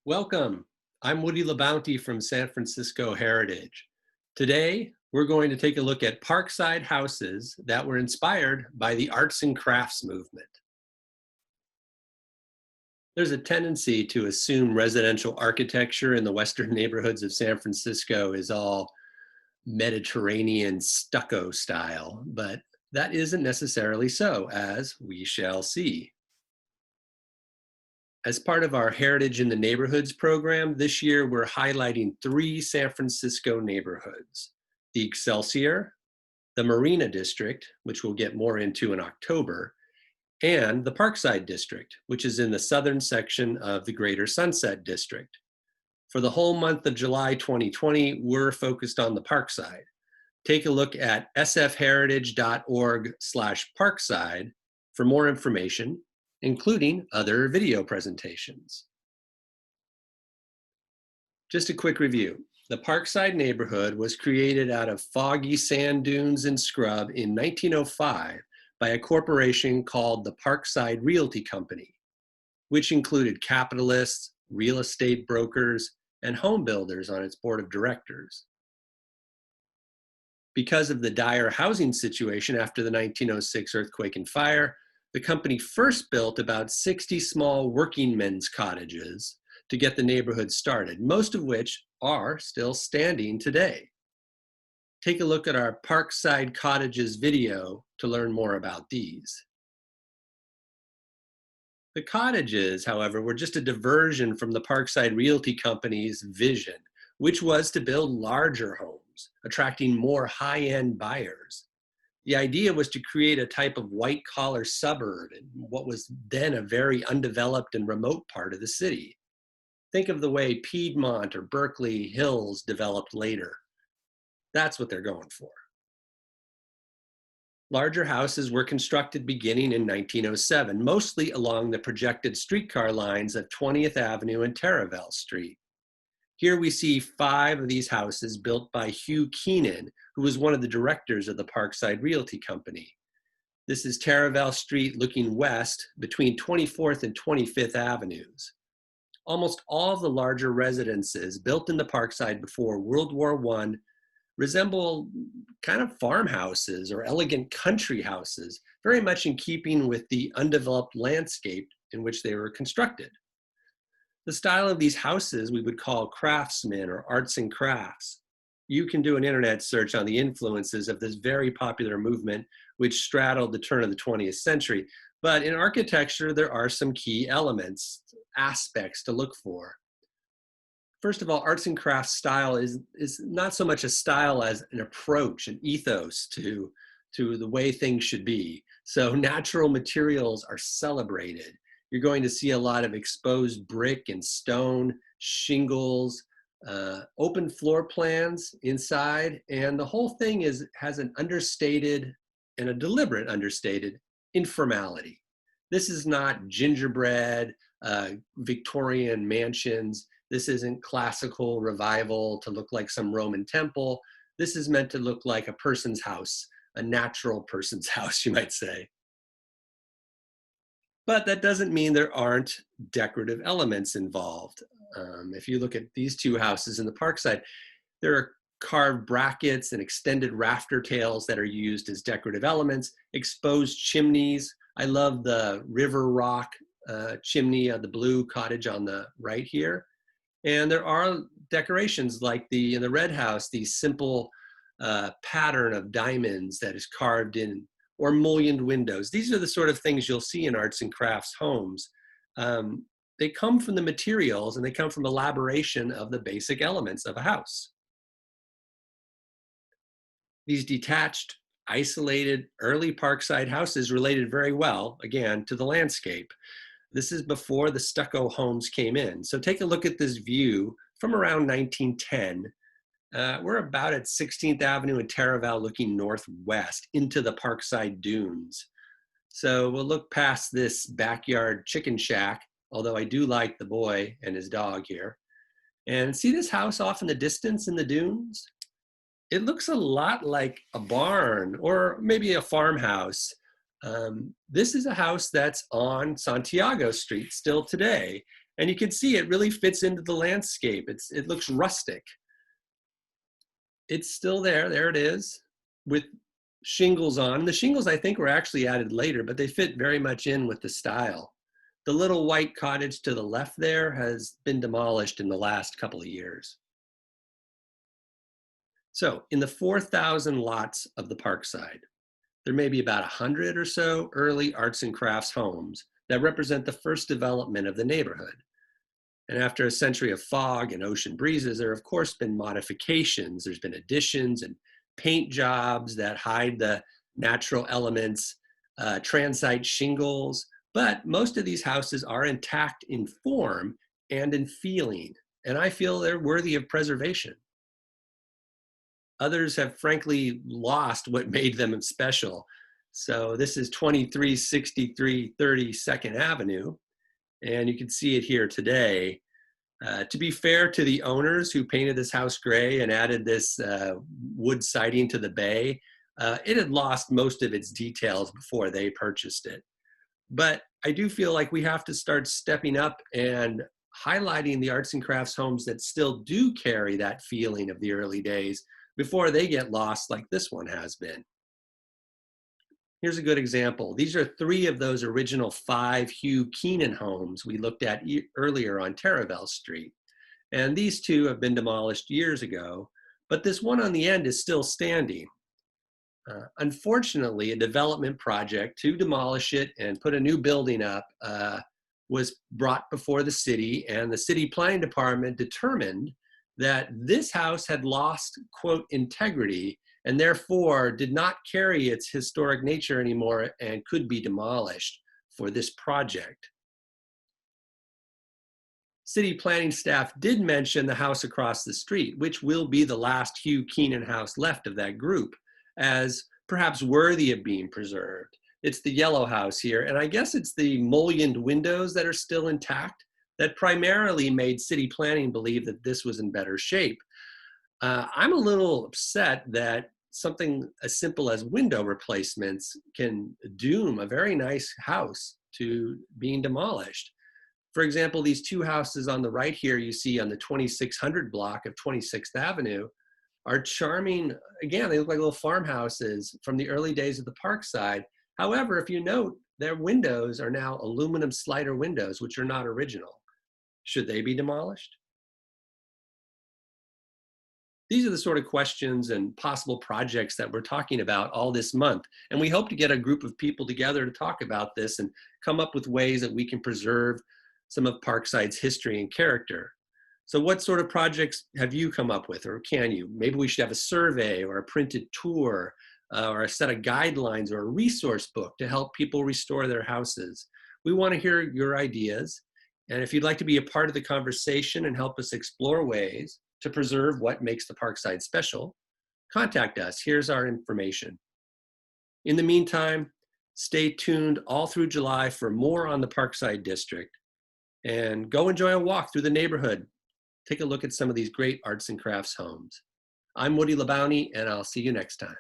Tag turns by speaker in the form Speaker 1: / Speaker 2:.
Speaker 1: Welcome. I'm Woody LaBounty from San Francisco Heritage. Today, we're going to take a look at Parkside houses that were inspired by the arts and crafts movement. There's a tendency to assume residential architecture in the western neighborhoods of San Francisco is all Mediterranean stucco style, but that isn't necessarily so, as we shall see. As part of our Heritage in the Neighborhoods program, this year we're highlighting three San Francisco neighborhoods: the Excelsior, the Marina District, which we'll get more into in October, and the Parkside District, which is in the southern section of the Greater Sunset District. For the whole month of July 2020, we're focused on the Parkside. Take a look at sfheritage.org/Parkside for more information, including other video presentations. Just a quick review. The Parkside neighborhood was created out of foggy sand dunes and scrub in 1905 by a corporation called the Parkside Realty Company, which included capitalists, real estate brokers, and home builders on its board of directors. Because of the dire housing situation after the 1906 earthquake and fire, the company first built about 60 small working men's cottages to get the neighborhood started, most of which are still standing today. Take a look at our Parkside Cottages video to learn more about these. The cottages, however, were just a diversion from the Parkside Realty Company's vision, which was to build larger homes, attracting more high-end buyers. The idea was to create a type of white-collar suburb in what was then a very undeveloped and remote part of the city. Think of the way Piedmont or Berkeley Hills developed later. That's what they're going for. Larger houses were constructed beginning in 1907, mostly along the projected streetcar lines of 20th Avenue and Taraval Street. Here we see 5 of these houses built by Hugh Keenan, who was one of the directors of the Parkside Realty Company. This is Taraval Street looking west between 24th and 25th Avenues. Almost all of the larger residences built in the Parkside before World War I resemble kind of farmhouses or elegant country houses, very much in keeping with the undeveloped landscape in which they were constructed. The style of these houses we would call craftsmen or arts and crafts. You can do an internet search on the influences of this very popular movement, which straddled the turn of the 20th century. But in architecture, there are some key elements, aspects to look for. First of all, arts and crafts style is not so much a style as an approach, an ethos to the way things should be. So natural materials are celebrated. You're going to see a lot of exposed brick and stone, shingles, open floor plans inside, and the whole thing has an understated and a deliberate understated informality. This is not gingerbread, Victorian mansions. This isn't classical revival to look like some Roman temple. This is meant to look like a person's house, a natural person's house, you might say. But that doesn't mean there aren't decorative elements involved. If you look at these 2 houses in the Parkside, there are carved brackets and extended rafter tails that are used as decorative elements, exposed chimneys. I love the river rock chimney of the blue cottage on the right here. And there are decorations like in the red house, the simple pattern of diamonds that is carved in, or mullioned windows. These are the sort of things you'll see in arts and crafts homes. They come from the materials and they come from elaboration of the basic elements of a house. These detached, isolated, early Parkside houses related very well, again, to the landscape. This is before the stucco homes came in. So take a look at this view from around 1910. We're about at 16th Avenue and Taraval looking northwest into the Parkside Dunes. So we'll look past this backyard chicken shack, although I do like the boy and his dog here. And see this house off in the distance in the dunes? It looks a lot like a barn or maybe a farmhouse. This is a house that's on Santiago Street still today. And you can see it really fits into the landscape. It looks rustic. It's still there. There it is with shingles on. The shingles, I think, were actually added later, but they fit very much in with the style. The little white cottage to the left there has been demolished in the last couple of years. So in the 4,000 lots of the Parkside, there may be about 100 or so early arts and crafts homes that represent the first development of the neighborhood. And after a century of fog and ocean breezes, there have, of course, been modifications. There's been additions and paint jobs that hide the natural elements, transite shingles, but most of these houses are intact in form and in feeling, and I feel they're worthy of preservation. Others have frankly lost what made them special. So this is 2363 32nd Avenue, and you can see it here today. To be fair to the owners who painted this house gray and added this wood siding to the bay, it had lost most of its details before they purchased it. But I do feel like we have to start stepping up and highlighting the arts and crafts homes that still do carry that feeling of the early days before they get lost like this one has been. Here's a good example. These are 3 of those original 5 Hugh Keenan homes we looked at earlier on Taravel Street. And these 2 have been demolished years ago, but this one on the end is still standing. Unfortunately, a development project to demolish it and put a new building up was brought before the city, and the city planning department determined that this house had lost, quote, integrity, and therefore did not carry its historic nature anymore and could be demolished for this project. City planning staff did mention the house across the street, which will be the last Hugh Keenan house left of that group, as perhaps worthy of being preserved. It's the yellow house here, and I guess it's the mullioned windows that are still intact that primarily made city planning believe that this was in better shape. I'm a little upset that something as simple as window replacements can doom a very nice house to being demolished. For example, these 2 houses on the right here you see on the 2600 block of 26th Avenue are charming. Again, they look like little farmhouses from the early days of the Parkside. However, if you note, their windows are now aluminum slider windows, which are not original. Should they be demolished? These are the sort of questions and possible projects that we're talking about all this month. And we hope to get a group of people together to talk about this and come up with ways that we can preserve some of Parkside's history and character. So what sort of projects have you come up with, or can you? Maybe we should have a survey or a printed tour or a set of guidelines or a resource book to help people restore their houses. We want to hear your ideas. And if you'd like to be a part of the conversation and help us explore ways to preserve what makes the Parkside special, contact us. Here's our information. In the meantime, stay tuned all through July for more on the Parkside District, and go enjoy a walk through the neighborhood. Take a look at some of these great arts and crafts homes. I'm Woody LaBounty, and I'll see you next time.